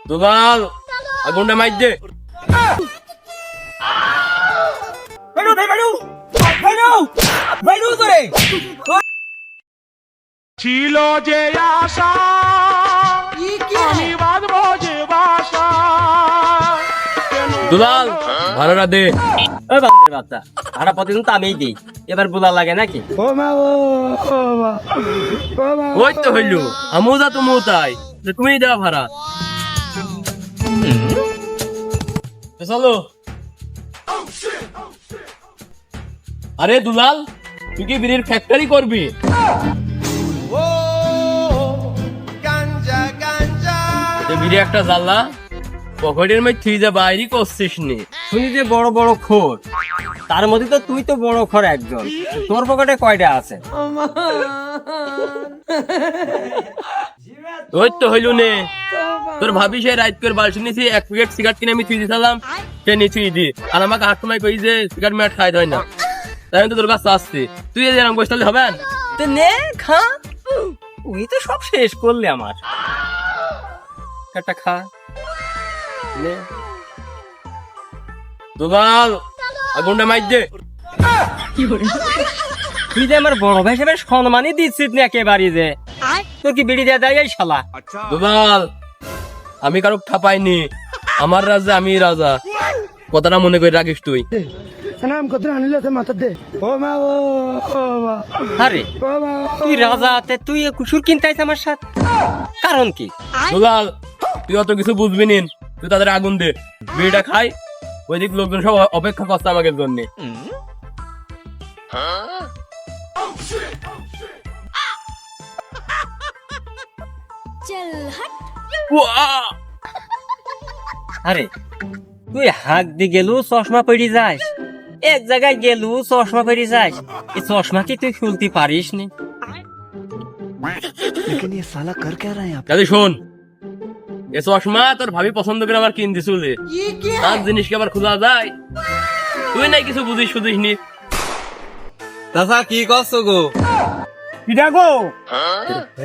দুলাল আগুনটা মাইর দে। ছিল যে আশা আমি বাঁধবো যে বাসা। দুলাল ভাড়াটা দে। ওই বান্ধবের বাচ্চা ভাড়া প্রতিদিন তো আমিই দিই, এবার বোলা লাগে নাকি? ওই তো হইল আমু যা তুমিও তাই, তুমি দেওয়া ভাড়া। চলো। আরে দুলাল তুই কি বিড়ির ফ্যাক্টরি করবি? বিড়ি একটা জ্বালা পকেটের মধ্যে তুই যা বাইরে করছিস নি। শুনি যে বড় বড় খোর, তার মধ্যে তো তুই তো বড় খোর একজন। তোর পকেটে কয়টা আছে? ওই তো হইল নে, তোর ভাবি সে রাইট করে বালতি নিছি, এক প্যাকেট সিগারেট কিনে আমি তুই দিছিলাম, সে নিচুই দি। আর আমাকে হাত সময় কই যে সিগারেট মেট খাই হয় না, তাই আমি তো তোর কাছে আসছি। তুই এরকম বসে তাহলে হবে? তো নে খা, তুই তো সব শেষ করলি আমার। একটা খা নে। দুলাল আগুনটা মাইর দে। তুই যে আমার বড় ভাই হিসেবে সম্মানই দিচ্ছিস না একেবারে, যে তোর কি বিড়ি দেয়া দেয় এই শালা? দুলাল আমি কারো ঠাপাইনি, আমার রাজা আমি রাজা, কথাটা মনে করে রাখিস তুই। আরে তুই রাজা, তুই কুসুর কিনতে আইস আমার সাথে, কারণ কি? দুলাল তুই অত কিছু বুঝবি নিন, তুই তাদের আগুন দে, বিড়িটা খাই। ওইদিক লোকজন সব অপেক্ষা করছে আমাকে জন্য। আরে তুই হাঁক দি গেলু চশমা পড়ি যাস, এক জায়গায় গেলু চশমা পড়ি যাস, এই চশমা কি তুই খুলতে পারিস নি? দাদি শোন, এ চশমা তোর ভাবি পছন্দ করে আবার কিন দিছিল, তার জিনিসকে আবার খোলা যায়? তুই নাই কিছু বুঝিস শুধিস নি। দাদা কি করছো গো? কিটা গো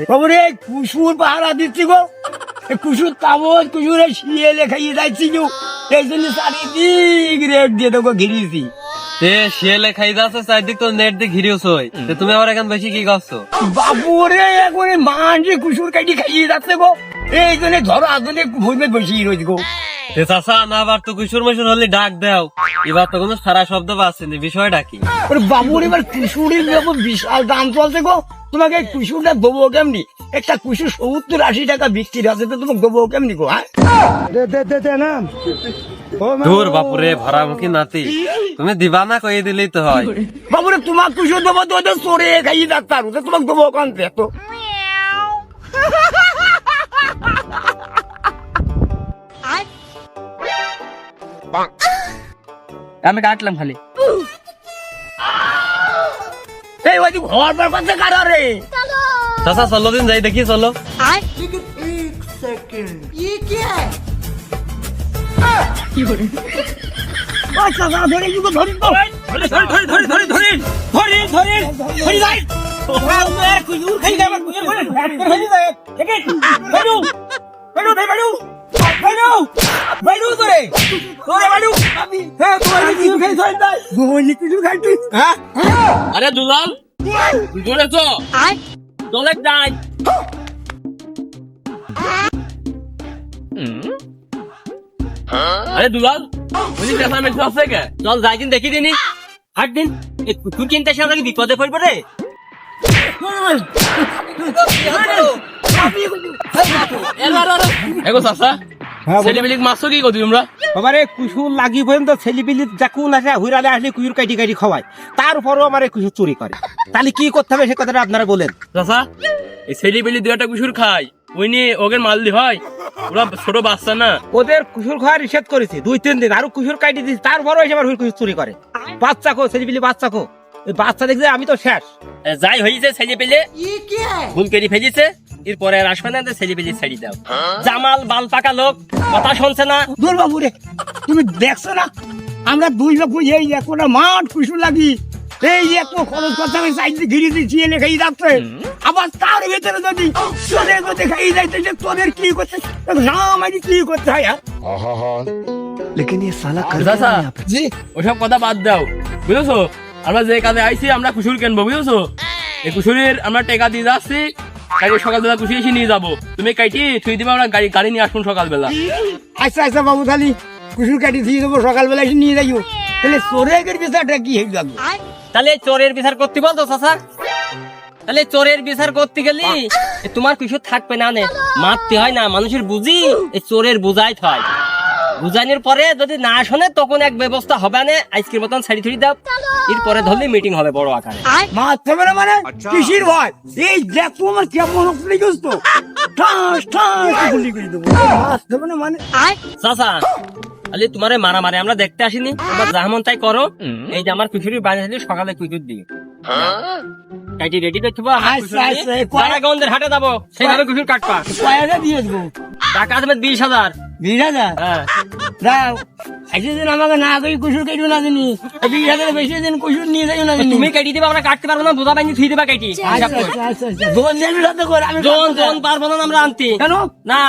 খবরে কুসুর পাহারা দিচ্ছি গো, কুসুর কামড় কুসুরে শিয়ে খাইয়ে যাচ্ছি গো, এই জন্য চারিদিক রেট দিয়ে তোকে ঘিরিয়েছি। শিয়ালে খাই যাচ্ছে চারদিক তো নেট দিয়ে ঘিরিয়েছ, তুমি আবার এখন বেশি কি করছো? বাবুরে একবারে মানছে কুসুর কাটি খাইয়ে যাচ্ছে গো, এই জন্য ধরো আগুনে ভুলবে বসিয়ে রয়েছে গো। চাষা না আবার তো কুসুর মুসুর হলে ডাক দাও, এবার তো কোনো সারা শব্দ পাচ্ছেনি, বিষয়টা কি? বাবুর এবার কুসুরের যখন বিশাল দাম চলছে গো, তোমাকে কুসুরটা দেবো কেমনি? একটা কুসুর 70-80 টাকা বিক্রি আছে, তো তোমাকে দেবো কেমনি গো? হ্যাঁ দূর বাপুরে ভরামুখী নাতি, তুমি দিবা না কয়ে দিলেই তো হয়। বাবুরে তোমাকে কুসুর দেবো তো ওদের চড়ে খাইয়ে ডাক্তার, তোমাকে দেবো কানতে তো। আমি কাটলাম খালি। এই ওই ঘর পর করছে কারা রে? চাষা চলো দিন যাই দেখি, চলো। আচ্ছা ধরে কিন্তু ধরি তো, ধরি যাই কুসুর খাই যাবে, কুসুর খাই যায় ঠিক আছে। বাইরু বাইরু ভাই বাইরু বাইরু বাইরু তোরে তোরে বাইরু আমি হ্যাঁ তোরে কুসুর খাই যায় না, ওই কুসুর খাই তুই। হ্যাঁ আরে দুলাল তুই জোরে চো, চলে যাই। আরে দুলাল বলি কেসা মেসা আছে কে? চল যাই দিন দেখি দিনি, হাট দিন কুকুর কিনতে এসে আমরা কি বিপদে পড়বো রে? এগো চাচা ছেলেবেলিক মাছও কি করছি তোমরা? আমারে কুসুর লাগি পর্যন্ত ছেলেপিলি যাকুন আসে হুইরালে আসলে কুকুর কাটি কাটি খাওয়ায়, তারপরও আমারে কুসুর চুরি করে। তাহলে কি করতে হবে সে কথাটা আপনারা বলেন। চাচা এই ছেলেবেলি দু একটা কুসুর খায়, ওই নিয়ে ওকে মারলি হয়? ওরা ছোট বাচ্চা না, ওদের কুসুর খাওয়া নিষেধ করেছি 2-3 দিন, আরো কুসুর কাটি দিচ্ছি, তারপরও এসে আমার কুসুর চুরি করে। বাচ্চা কো ছেলেপিলি বাচ্চা কো, ওই বাচ্চা দেখছে আমি তো শেষ। যাই হয়েছে ছেলে পেলে ভুল করে ফেলেছে, এরপরে আর আসবে না, ছেলে পেলে ছেড়ে দাও। জামাল বাল পাকা লোক কথা শুনছে না। দুর্বাবু রে তুমি দেখছো না আমরা দুই লোক এই একটা মাঠ কুসুর লাগি এই যে এত খরচ করতে আমি সাইড ঘিরে দিচ্ছি এনে খাই যাচ্ছে আবার তার ভেতরে যদি তোদের যদি খাই যাইতে যে তোদের কি করতে না আমি কি করতে হয় আর लेकिन ये साला कर क्या চাচা रहा है यहाँ पे? জি ওসব কথা বাদ দাও বুঝেছো আমরা যে কাজে আইছি আমরা কুসুর কিনবো বুঝেছো এই কুসুরের আমরা টাকা দিয়ে যাচ্ছি কালকে সকালবেলা কুসি এসে নিয়ে যাবো তুমি কাইটি থুই দিবা আমরা গাড়ি নিয়ে আসুন সকালবেলা আচ্ছা আচ্ছা বাবু তাহলে কুসুর কাটি দিয়ে দেবো সকালবেলা এসে নিয়ে যাইও তাহলে চোরের বিচারটা কি হয়ে যাবে তাহলে চোরের বিচার করতে বলতো চাচা তাহলে চোরের বিচার করতে গেলি তোমার কিছু থাকবে না নে মারতে হয় না মানুষের বুঝি এই চোরের বুঝাই হয় বুঝানোর পরে যদি না শোনে তখন এক ব্যবস্থা হবে না আজকের মতন ছাড়ি ছড়ি দাও এরপরে ধরলে মিটিং হবে বড় আকারে মারতে হবে না মানে কিসির ভয় এই দেখো আমার কেমন হচ্ছে তো ঠাস ঠাস গুলি করে দেবো মারতে হবে না মানে চাচা তাহলে তোমারে মারামারি আমরা দেখতে আসিনি তোমরা যেমন তাই করো এই যে আমার কুচুরি বানিয়ে সকালে কুচুর দিই কাটি রেডি করে থবো আচ্ছা, আচ্ছা, এই কয়- গন্ধের হাটে যাবো সেইভাবে কুচুর কাটবা কয়েকটা দিয়ে দেবো টাকা আসবে 20,000 20,000 হ্যাঁ দাও আজকে দিন আমাকে না করি কুসুর কেটে না দিনি 20,000 বেশি দিন কুসুর নিয়ে যাই না দিনি তুমি কাটি দিবা আমরা কাটতে পারবো না বোঝা পাইনি থুই দিবা কাটি আচ্ছা আচ্ছা আচ্ছা আচ্ছা জোন দেবি সাথে করে আমি জোন জোন পারবো না আমরা আনতে কেন না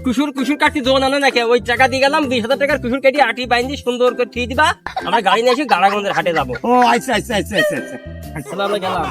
কুসুর কাটতে জোন আনে নাকি ওই টাকা দিয়ে গেলাম 20,000 টাকার কুসুর কাটি আটি বাইন্দি সুন্দর করে থুই দিবা আমরা গাড়ি নিয়ে এসে গাড়াগঞ্জের হাটে যাবো ও আচ্ছা আচ্ছা আচ্ছা আচ্ছা আচ্ছা তাহলে আমরা গেলাম